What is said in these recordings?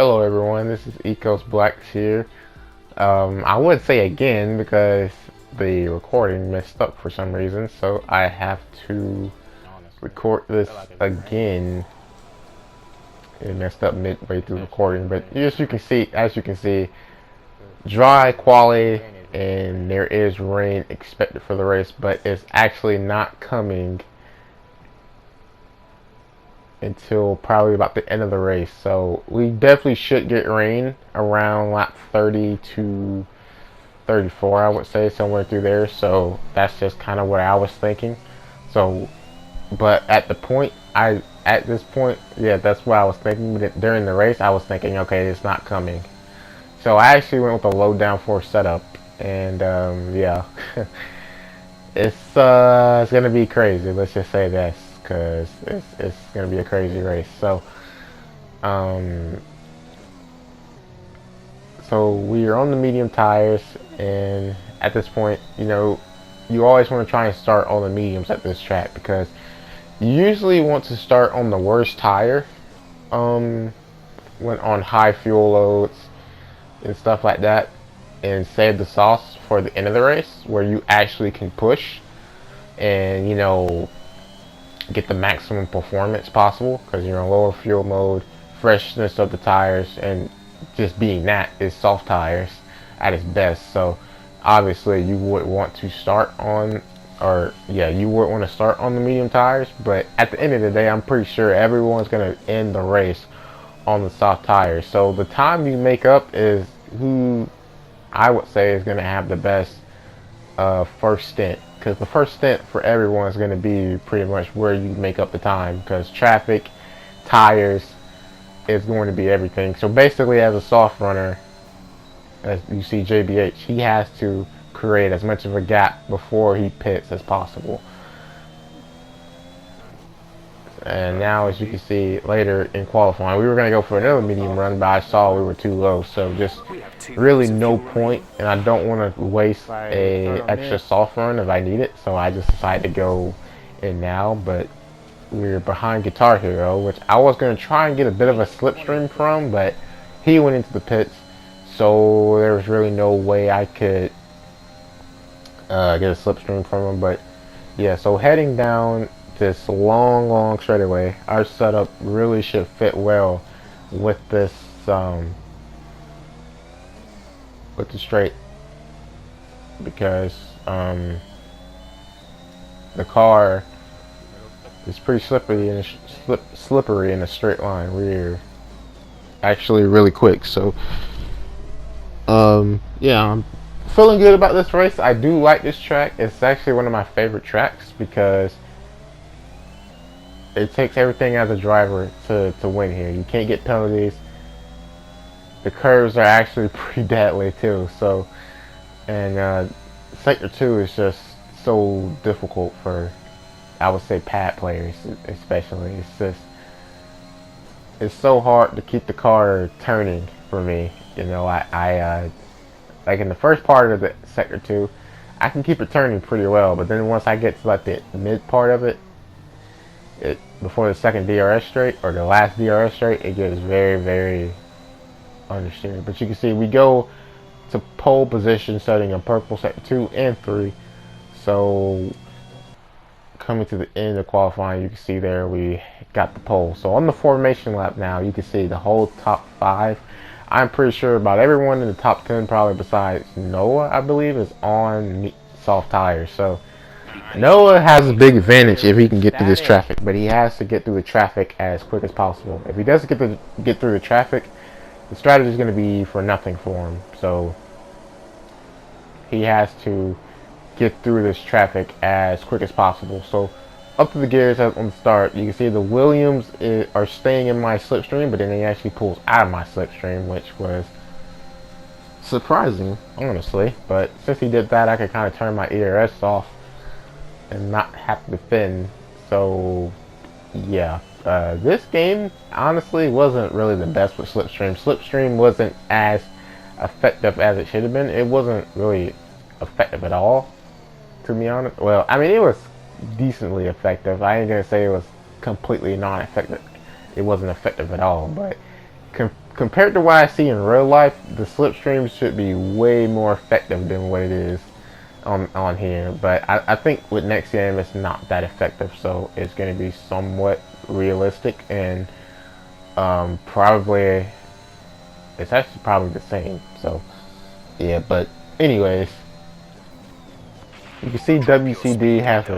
Hello everyone, this is Ecos Blacks here. I would say again because the recording messed up for some reason, so I have to record this again. It messed up midway through recording, but as you can see, dry quality, and there is rain expected for the race, but it's actually not coming until probably about the end of the race. So we definitely should get rain around lap 30 to 34, I would say, somewhere through there. So that's just kind of what I was thinking. So, but at this point, yeah, that's what I was thinking. But during the race, I was thinking, okay, it's not coming. So I actually went with a low downforce setup, and yeah, it's gonna be crazy. Let's just say this, because it's gonna be a crazy race. So so we are on the medium tires, and at this point, you always want to try and start on the mediums at this track, because you usually want to start on the worst tire when on high fuel loads and stuff like that, and save the sauce for the end of the race where you actually can push and get the maximum performance possible, because you're in lower fuel mode, freshness of the tires, and just being that is soft tires at its best. So obviously you would want to start on, you would want to start on the medium tires, but at the end of the day, I'm pretty sure everyone's going to end the race on the soft tires. So the time you make up is who I would say is going to have the best first stint, because the first stint for everyone is going to be pretty much where you make up the time, because traffic, tires is going to be everything. So basically, as a soft runner, as you see JBH, he has to create as much of a gap before he pits as possible. And now, as you can see later in qualifying, we were going to go for another medium run, but I saw we were too low, so just really no point, and I don't want to waste a extra soft run if I need it, so I just decided to go in now. But we're behind Guitar Hero, which I was going to try and get a bit of a slipstream from, but he went into the pits, so there was really no way I could get a slipstream from him. But yeah, so heading down this long straightaway, our setup really should fit well with this with the straight, because the car is pretty slippery in a straight line. We're actually really quick, so yeah, I'm feeling good about this race. I do like this track. It's actually one of my favorite tracks, because it takes everything as a driver to win here. You can't get penalties. The curves are actually pretty deadly too. So, and Sector 2 is just so difficult for, I would say, pad players especially. It's so hard to keep the car turning for me. I like in the first part of the Sector 2, I can keep it turning pretty well, but then once I get to like the mid part of it, before the second DRS straight, or the last DRS straight, it gets very understeered. But you can see we go to pole position, starting in purple Sector 2 and 3. So coming to the end of qualifying, you can see there we got the pole. So on the formation lap now, you can see the whole top 5. I'm pretty sure about everyone in the top 10, probably besides Noah, I believe, is on soft tires. So Noah has a big advantage if he can get through this traffic, but he has to get through the traffic as quick as possible. If he doesn't get through the traffic, the strategy is going to be for nothing for him. So he has to get through this traffic as quick as possible. So up to the gears on the start, you can see the Williams are staying in my slipstream, but then he actually pulls out of my slipstream, which was surprising, honestly. But since he did that, I could kind of turn my ERS off and not have to defend. So yeah, this game honestly wasn't really the best with slipstream. Slipstream wasn't as effective as it should have been. It wasn't really effective at all, to be honest. Well, I mean, it was decently effective. I ain't gonna say it was completely non-effective. It wasn't effective at all, but compared to what I see in real life, the slipstream should be way more effective than what it is on here. But I think with next game it's not that effective, so it's going to be somewhat realistic, and probably it's actually probably the same. So yeah, but anyways, you can see WCD has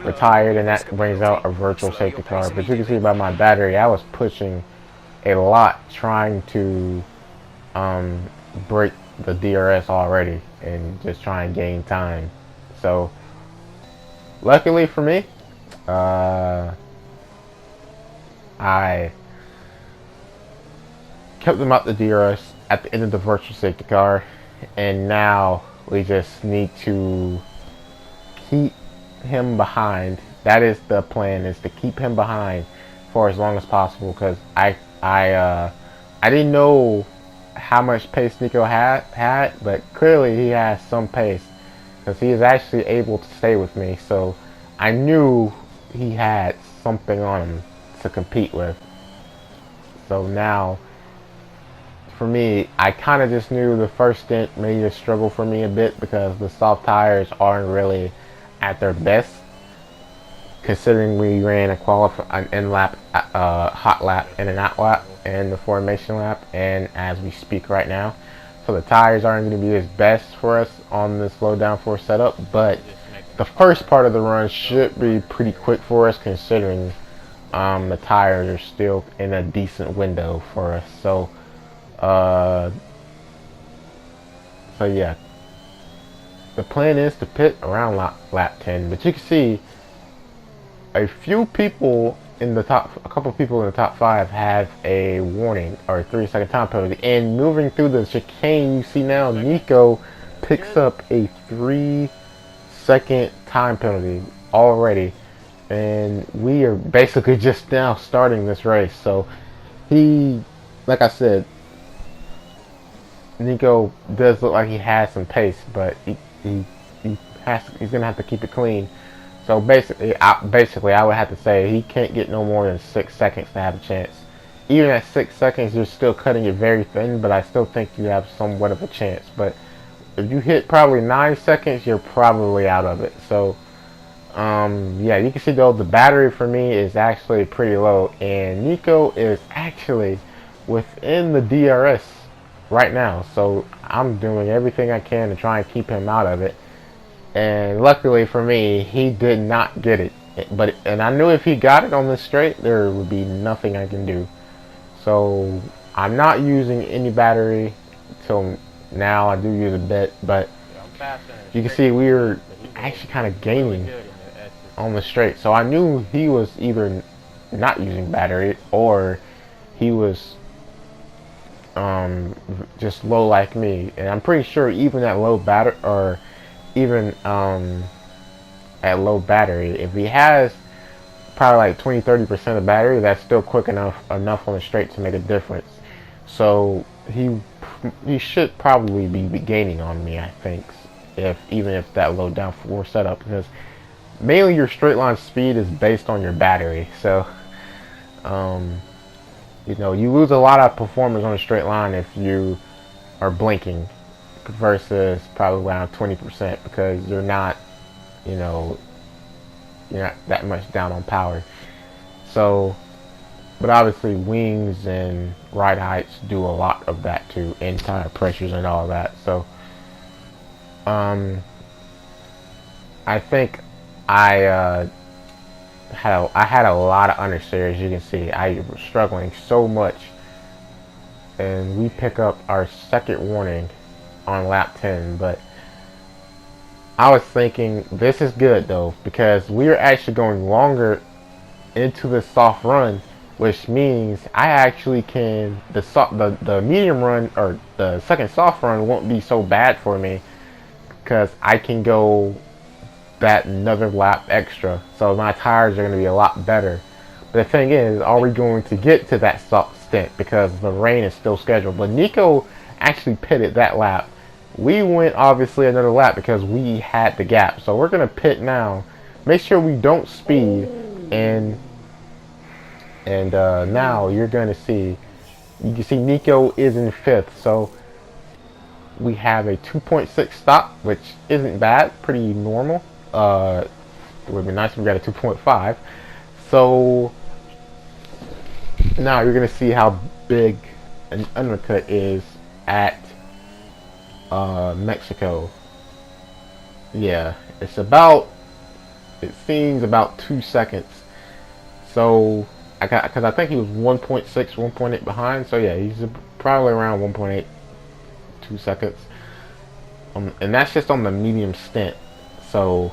retired, and that brings out a virtual safety car. But you can see by my battery, I was pushing a lot trying to break the DRS already and just try and gain time. So luckily for me, I kept them out the DRS at the end of the virtual safety car, and now we just need to keep him behind. That is the plan, is to keep him behind for as long as possible, because I didn't know how much pace Nico had, but clearly he has some pace, because he is actually able to stay with me. So I knew he had something on him to compete with. So now, for me, I kind of just knew the first stint made a struggle for me a bit, because the soft tires aren't really at their best, considering we ran an in lap, hot lap, and an out lap, and the formation lap, and as we speak right now. So the tires aren't going to be as best for us on this low downforce setup, but the first part of the run should be pretty quick for us, considering the tires are still in a decent window for us. So yeah, the plan is to pit around lap 10, but you can see a couple people in the top 5 have a warning or a 3-second time penalty. And moving through the chicane, you see now Nico picks up a 3-second time penalty already, and we are basically just now starting this race. So he, like I said, Nico does look like he has some pace, but he's gonna have to keep it clean. So basically, I would have to say he can't get no more than 6 seconds to have a chance. Even at 6 seconds, you're still cutting it very thin, but I still think you have somewhat of a chance. But if you hit probably 9 seconds, you're probably out of it. So yeah, you can see though the battery for me is actually pretty low, and Nico is actually within the DRS right now. So I'm doing everything I can to try and keep him out of it. And luckily for me, he did not get it. And I knew if he got it on the straight, there would be nothing I can do. So I'm not using any battery till now. I do use a bit, but you can see we were actually kind of gaining on the straight. So I knew he was either not using battery or he was just low like me. And I'm pretty sure even at low battery, or even at low battery, if he has probably like 20-30% of battery, that's still quick enough on the straight to make a difference. So he should probably be gaining on me, I think, even if that low downforce setup, because mainly your straight line speed is based on your battery. So you know, you lose a lot of performance on a straight line if you are blinking, versus probably around 20%, because you're not, you know, you're not that much down on power. So, but obviously wings and ride heights do a lot of that too, and tire pressures and all that. So I think I had a lot of understeer. As you can see, I was struggling so much, and we pick up our second warning on lap 10. But I was thinking this is good though, because we are actually going longer into the soft run, which means I actually can, the medium run, or the second soft run, won't be so bad for me, because I can go that another lap extra, so my tires are going to be a lot better. But the thing is, are we going to get to that stint, because the rain is still scheduled? But Nico actually pitted that lap. We went obviously another lap because we had the gap. So we're going to pit now, make sure we don't speed, and now you're going to see You can see Nico is in 5th, so we have a 2.6 stop, which isn't bad, pretty normal. It would be nice if we got a 2.5. So now you're gonna see how big an undercut is at Mexico. Yeah, it's about, it seems about 2 seconds. So I got, because I think he was 1.6, 1.8 behind. So yeah, he's probably around 1.8, 2 seconds. And that's just on the medium stint. So,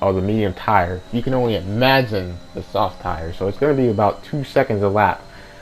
or the medium tire. You can only imagine the soft tire. So it's going to be about 2 seconds a lap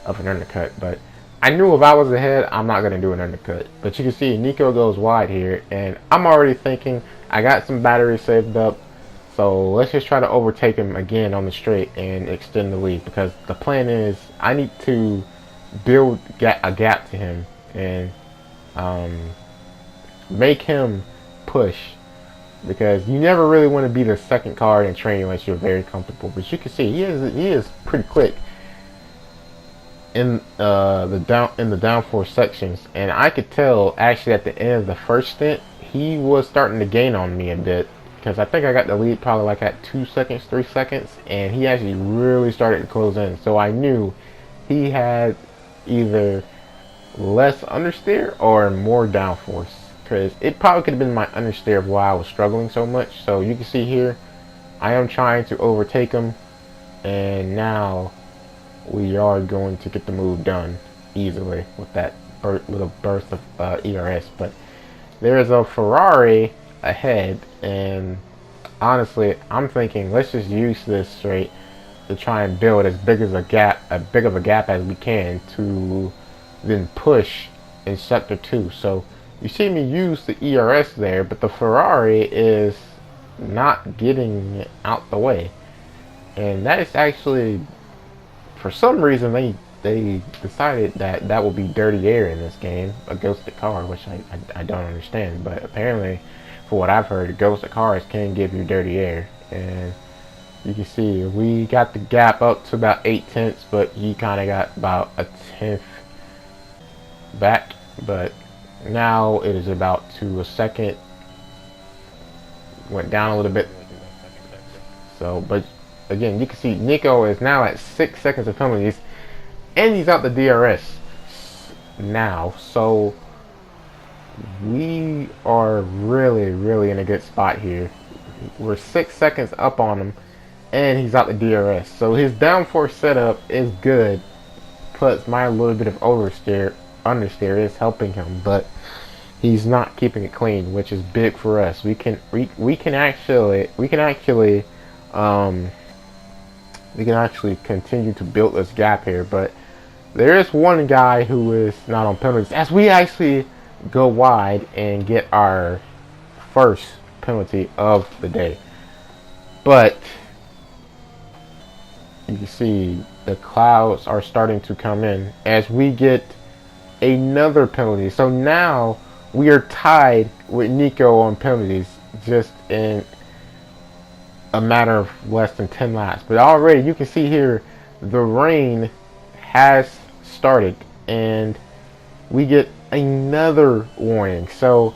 of an undercut. But I knew if I was ahead, I'm not going to do an undercut. But you can see Nico goes wide here. And I'm already thinking, I got some battery saved up. So let's just try to overtake him again on the straight and extend the lead. Because the plan is, I need to build a gap to him. And make him push, because you never really want to be the second car in training unless you're very comfortable. But you can see he is pretty quick in the downforce sections, and I could tell actually at the end of the first stint he was starting to gain on me a bit, because I think I got the lead probably like at 2 seconds, 3 seconds, and he actually really started to close in. So I knew he had either less understeer or more downforce, because it probably could have been my understeer of why I was struggling so much. So you can see here I am trying to overtake him, and now we are going to get the move done easily with that little burst of ERS. But there is a Ferrari ahead, and honestly I'm thinking let's just use this straight to try and build as big of a gap as we can to then push in sector 2. So you see me use the ERS there, but the Ferrari is not getting it out the way. And that is actually, for some reason, they decided that that will be dirty air in this game, a ghosted car, which I don't understand. But apparently, for what I've heard, ghosted cars can give you dirty air. And you can see we got the gap up to about 0.8, but he kind of got about a 1/10 back. But now it is about to a second, went down a little bit. So, but again, you can see Nico is now at 6 seconds of penalties, and he's out the DRS now. So we are really in a good spot here. We're 6 seconds up on him, and he's out the DRS. So his downforce setup is good, plus my little bit of understeer is helping him, but he's not keeping it clean, which is big for us. We can actually continue to build this gap here. But there is one guy who is not on penalties as we actually go wide and get our first penalty of the day. But you can see the clouds are starting to come in as we get another penalty. So now we are tied with Nico on penalties, just in a matter of less than 10 laps. But already you can see here the rain has started and we get another warning. So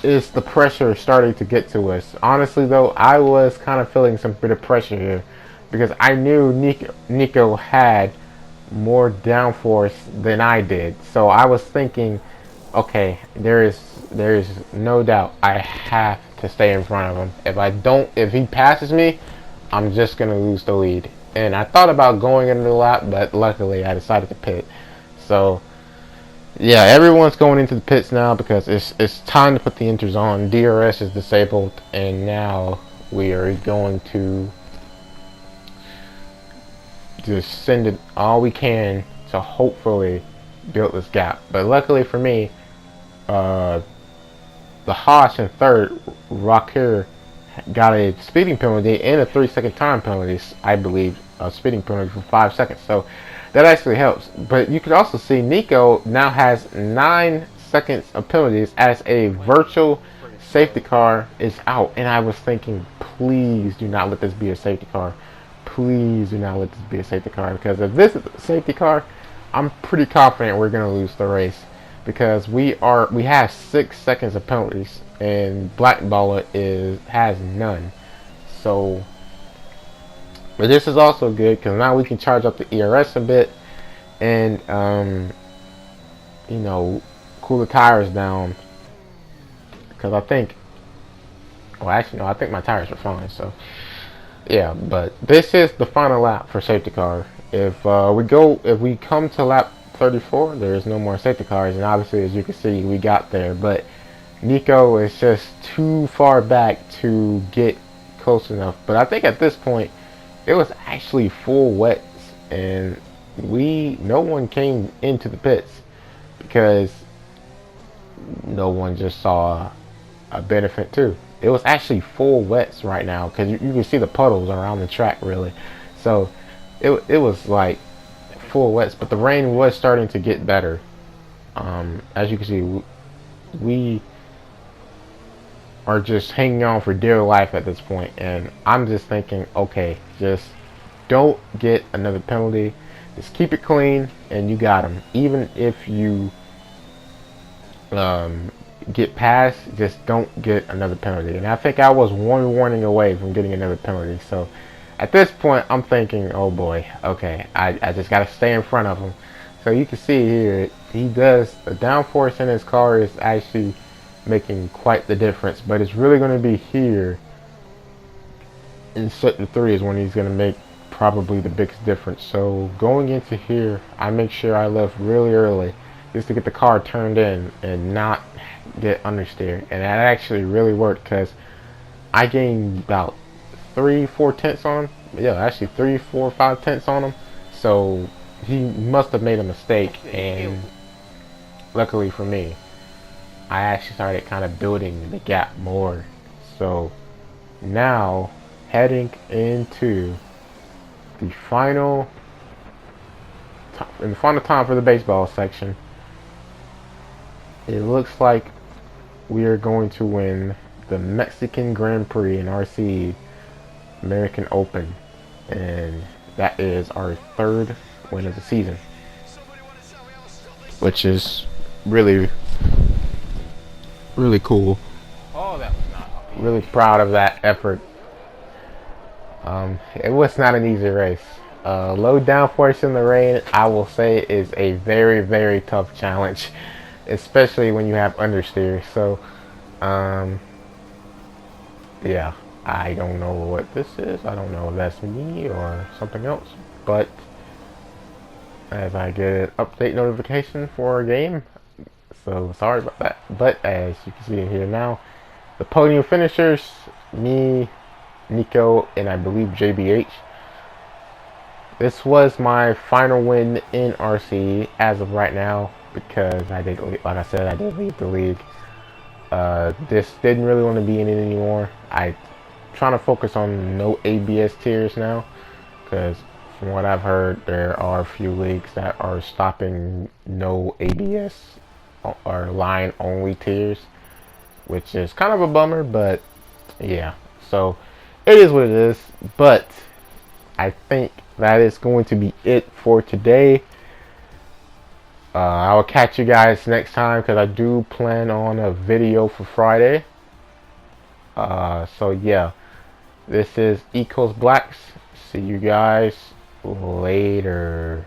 it's the pressure starting to get to us. Honestly though, I was kind of feeling some bit of pressure here, because I knew Nico had more downforce than I did. So I was thinking, okay, there is no doubt I have to stay in front of him. If he passes me, I'm just gonna lose the lead. And I thought about going into the lap, but luckily I decided to pit. So yeah, everyone's going into the pits now because it's time to put the inters on. DRS is disabled, and now we are going to just send it all we can to hopefully build this gap. But luckily for me, the Haas in third, Rocker, got a speeding penalty and a 3-second time penalty, I believe, a speeding penalty for 5 seconds. So that actually helps. But you can also see Nico now has 9 seconds of penalties as a virtual safety car is out. And I was thinking, please do not let this be a safety car. Please do not let this be a safety car, because if this is a safety car, I'm pretty confident we're gonna lose the race because we have 6 seconds of penalties and Black Baller has none. So, but this is also good because now we can charge up the ERS a bit and you know, cool the tires down. Because I think, well, actually no, I think my tires are fine. So yeah, but this is the final lap for safety car. If we come to lap 34, there is no more safety cars, and obviously, as you can see, we got there. But Nico is just too far back to get close enough. But I think at this point, it was actually full wets, and no one came into the pits because no one just saw a benefit too. It was actually full wets right now because you can see the puddles around the track really. So it was like full wets, but the rain was starting to get better. As you can see, we are just hanging on for dear life at this point, and I'm just thinking, okay, just don't get another penalty. Just keep it clean, and you got them. Even if you get past, just don't get another penalty. And I think I was one warning away from getting another penalty. So at this point, I'm thinking, oh boy, okay, I just got to stay in front of him. So you can see here, the downforce in his car is actually making quite the difference. But it's really going to be here in sector 3 is when he's going to make probably the biggest difference. So going into here, I make sure I left really early just to get the car turned in and not get understeer, and that actually really worked because I gained about 3-4 tenths on him. Yeah, actually 3-4-5 tenths on him. So he must have made a mistake, and luckily for me, I actually started kind of building the gap more. So now heading into the final time for the baseball section. It looks like we are going to win the Mexican Grand Prix in RSE American Open, and that is our 3rd win of the season, which is really cool. Oh, that was not really proud of that effort. It was not an easy race. Low downforce in the rain, I will say, is a very tough challenge, especially when you have understeer. So yeah, I don't know what this is. I don't know if that's me or something else, but as I get an update notification for our game, so sorry about that. But as you can see here now, the podium finishers, me, Nico, and I believe JBH. This was my final win in RC as of right now because I did, like I said, I did leave the league. This didn't really want to be in it anymore. I'm trying to focus on no ABS tiers now because from what I've heard, there are a few leagues that are stopping no ABS or line only tiers, which is kind of a bummer, but yeah. So it is what it is, but I think that is going to be it for today. I will catch you guys next time because I do plan on a video for Friday. So yeah, this is Ecos Blacks. See you guys later.